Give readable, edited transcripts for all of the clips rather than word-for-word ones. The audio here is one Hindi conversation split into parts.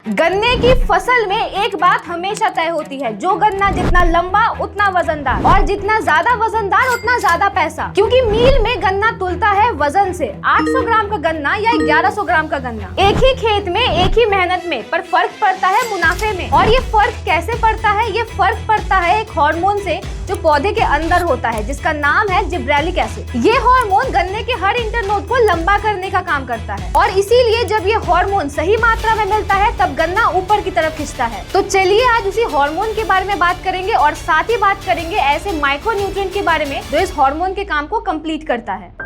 गन्ने की फसल में एक बात हमेशा तय होती है, जो गन्ना जितना लंबा उतना वजनदार, और जितना ज्यादा वजनदार उतना ज्यादा पैसा। क्योंकि मील में गन्ना तुलता है वजन से। 800 ग्राम का गन्ना या 1100 ग्राम का गन्ना, एक ही खेत में एक ही मेहनत में, पर फर्क पड़ता है मुनाफे में। और ये फर्क कैसे पड़ता है? ये फर्क पड़ता है एक हार्मोन से जो पौधे के अंदर होता है, जिसका नाम है जिब्रेलिक एसिड। ये हार्मोन गन्ने के हर इंटरनोड को लंबा करने का काम करता है, और इसीलिए जब ये हार्मोन सही मात्रा में मिलता है तब गन्ना ऊपर की तरफ खिंचता है। तो चलिए आज उसी हार्मोन के बारे में बात करेंगे, और साथ ही बात करेंगे ऐसे माइक्रो न्यूट्रिएंट के बारे में जो इस हार्मोन के काम को कंप्लीट करता है।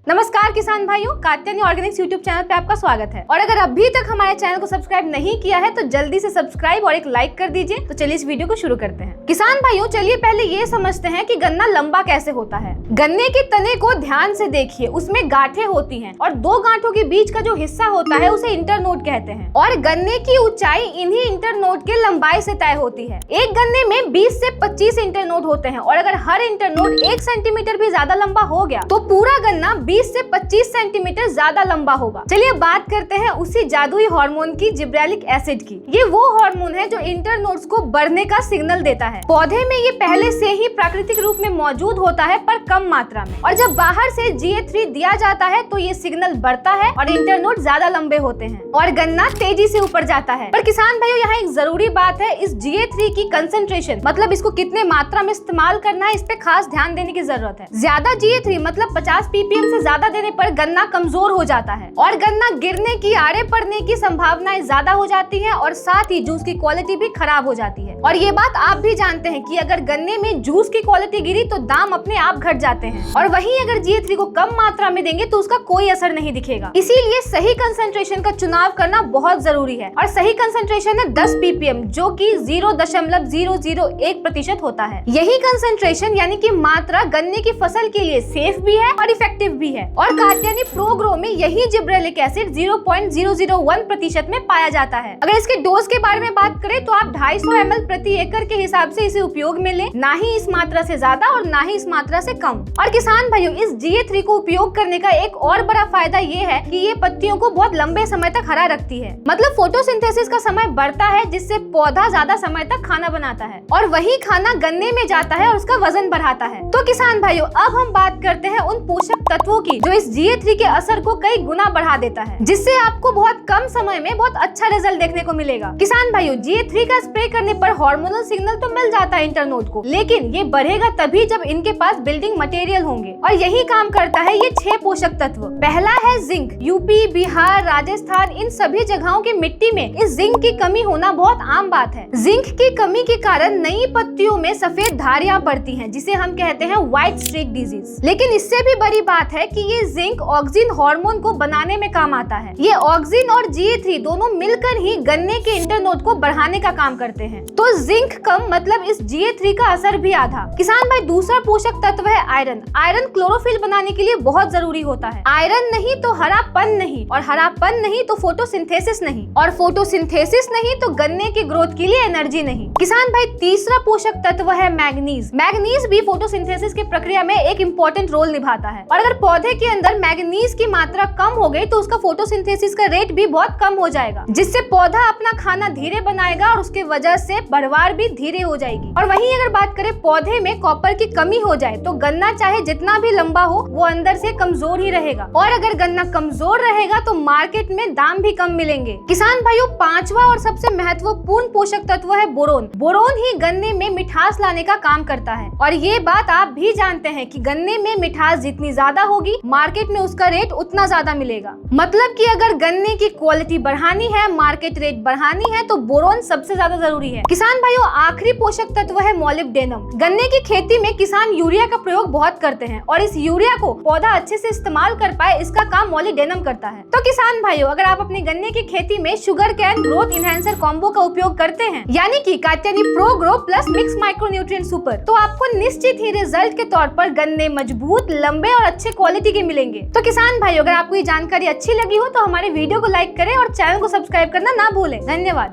नमस्कार किसान भाइयों, कात्यायनी ऑर्गेनिक्स यूट्यूब चैनल पे आपका स्वागत है। और अगर अभी तक हमारे चैनल को सब्सक्राइब नहीं किया है तो जल्दी से सब्सक्राइब और एक लाइक कर दीजिए। तो चलिए इस वीडियो को शुरू करते हैं। किसान भाइयों, चलिए पहले ये समझते हैं कि गन्ना लंबा कैसे होता है। गन्ने के तने को ध्यान से देखिए, उसमें गांठें होती हैं, और दो गांठों के बीच का जो हिस्सा होता है उसे इंटरनोड कहते हैं। और गन्ने की ऊंचाई इन्हीं इंटरनोड के लंबाई से तय होती है। एक गन्ने में 20 से 25 इंटरनोड होते हैं, और अगर हर इंटरनोड 1 सेंटीमीटर भी ज्यादा लंबा हो गया तो पूरा गन्ना 20 से 25 सेंटीमीटर ज्यादा लंबा होगा। चलिए बात करते हैं उसी जादुई हार्मोन की, जिब्रेलिक एसिड की। ये वो हार्मोन है जो इंटरनोड्स को बढ़ने का सिग्नल देता है। पौधे में ये पहले से ही प्राकृतिक रूप में मौजूद होता है, पर कम मात्रा में। और जब बाहर से GA3 दिया जाता है तो ये सिग्नल बढ़ता है और इंटरनोड ज्यादा लंबे होते हैं और गन्ना तेजी से ऊपर जाता है। पर किसान भाइयों, यहाँ एक जरूरी बात है, इस GA3 की कंसेंट्रेशन, मतलब इसको कितने मात्रा में इस्तेमाल करना है, इस पे खास ध्यान देने की जरूरत है। ज्यादा GA3 मतलब 50 ppm से ज्यादा देने पर गन्ना कमजोर हो जाता है और गन्ना गिरने की, आड़े पड़ने की संभावनाएं ज्यादा हो जाती हैं, और साथ ही जूस की क्वालिटी भी खराब हो जाती है। और ये बात आप भी जानते हैं कि अगर गन्ने में जूस की क्वालिटी गिरी तो दाम अपने आप घट जाते हैं, और वहीं अगर GA3 को कम मात्रा में देंगे तो उसका कोई असर नहीं दिखेगा। इसीलिए सही कंसंट्रेशन का चुनाव करना बहुत जरूरी है, और सही कंसंट्रेशन है 10 ppm, जो कि 0.001% होता है। यही कंसंट्रेशन यानी कि मात्रा गन्ने की फसल के लिए सेफ भी है और इफेक्टिव भी है। और कात्यायनी प्रो ग्रो में यही जिब्रेलिक एसिड 0.001% में पाया जाता है। अगर इसके डोज के बारे में बात करें तो आप 250 ml प्रति एकड़ के हिसाब से इसे उपयोग में लें, ना ही इस मात्रा से ज्यादा और ना ही इस मात्रा से कम। और किसान भाइयों, इस GA3 को उपयोग करने का एक और बड़ा फायदा ये है कि ये पत्तियों को बहुत लंबे समय तक हरा रखती है। मतलब फोटोसिंथेसिस का समय बढ़ता है, जिससे पौधा ज्यादा समय तक खाना बनाता है, और वही खाना गन्ने में जाता है और उसका वजन बढ़ाता है। तो किसान भाइयों, अब हम बात करते हैं उन पोषक तत्वों की जो इस GA3 के असर को कई गुना बढ़ा देता है, जिससे आपको बहुत कम समय में बहुत अच्छा रिजल्ट देखने को मिलेगा। किसान भाइयों, GA3 का स्प्रे करने पर हार्मोनल सिग्नल तो मिल जाता है इंटरनोड को, लेकिन ये बढ़ेगा तभी जब इनके पास बिल्डिंग मटेरियल होंगे, और यही काम करता है ये 6 पोषक तत्व। पहला है जिंक। यूपी, बिहार, राजस्थान, इन सभी जगहों की मिट्टी में इस जिंक की कमी होना बहुत आम बात है। जिंक की कमी के कारण नई पत्तियों में सफेद धारियां पड़ती हैं, जिसे हम कहते हैं व्हाइट स्ट्रीक डिजीज। लेकिन इससे भी बड़ी बात है कि ये जिंक ऑक्सिन हार्मोन को बनाने में काम आता है। ये ऑक्सिन और GA3 दोनों मिलकर ही गन्ने के इंटरनोड को बढ़ाने का काम करते हैं। तो जिंक कम मतलब इस GA3 का असर भी आधा। किसान भाई, दूसरा पोषक तत्व है आयरन। आयरन क्लोरोफिल बनाने के लिए बहुत जरूरी होता है। आयरन नहीं तो हरापन नहीं, और हरापन नहीं तो फोटोसिंथेसिस नहीं, और फोटोसिंथेसिस नहीं तो गन्ने की ग्रोथ के लिए एनर्जी नहीं। किसान भाई, तीसरा पोषक तत्व है मैग्नीज। मैग्नीज भी फोटोसिंथेसिस की प्रक्रिया में एक इम्पोर्टेंट रोल निभाता है, और अगर पौधे के अंदर मैग्नीज की मात्रा कम हो गई तो उसका फोटोसिंथेसिस का रेट भी बहुत कम हो जाएगा, जिससे पौधा अपना खाना धीरे बनाएगा और उसके वजह से बढ़वार भी धीरे हो जाएगी। और वहीं अगर बात करें पौधे में कॉपर की कमी हो जाए तो गन्ना चाहे जितना भी लंबा हो वो अंदर से कमजोर ही रहेगा, और अगर गन्ना कमजोर रहेगा तो मार्केट में दाम भी कम मिलेंगे। किसान भाइयों, पांचवा और सबसे महत्वपूर्ण पोषक तत्व है बोरोन। बोरोन ही गन्ने में मिठास लाने का काम करता है, और ये बात आप भी जानते हैं कि गन्ने में मिठास जितनी ज्यादा होगी मार्केट में उसका रेट उतना ज्यादा मिलेगा। मतलब कि अगर गन्ने की क्वालिटी बढ़ानी है, मार्केट रेट बढ़ानी है, तो बोरोन सबसे ज्यादा जरूरी है। किसान भाइयों, आखिरी पोषक तत्व है मोलिब्डेनम। गन्ने की खेती में किसान यूरिया का प्रयोग बहुत करते हैं, और इस यूरिया को पौधा अच्छे से इस्तेमाल कर पाए इसका काम मोलिब्डेनम करता है। तो किसान भाइयों, अगर आप अपने गन्ने की खेती में sugar cane growth enhancer combo का उपयोग करते हैं, यानी कि Katyayani pro grow plus mix micro nutrient super, तो आपको निश्चित ही रिजल्ट के तौर पर गन्ने मजबूत, लंबे और अच्छे क्वालिटी के मिलेंगे। तो किसान भाइयों, अगर आपको ये जानकारी अच्छी लगी हो तो हमारे वीडियो को लाइक करें और चैनल को सब्सक्राइब करना ना भूलें। धन्यवाद।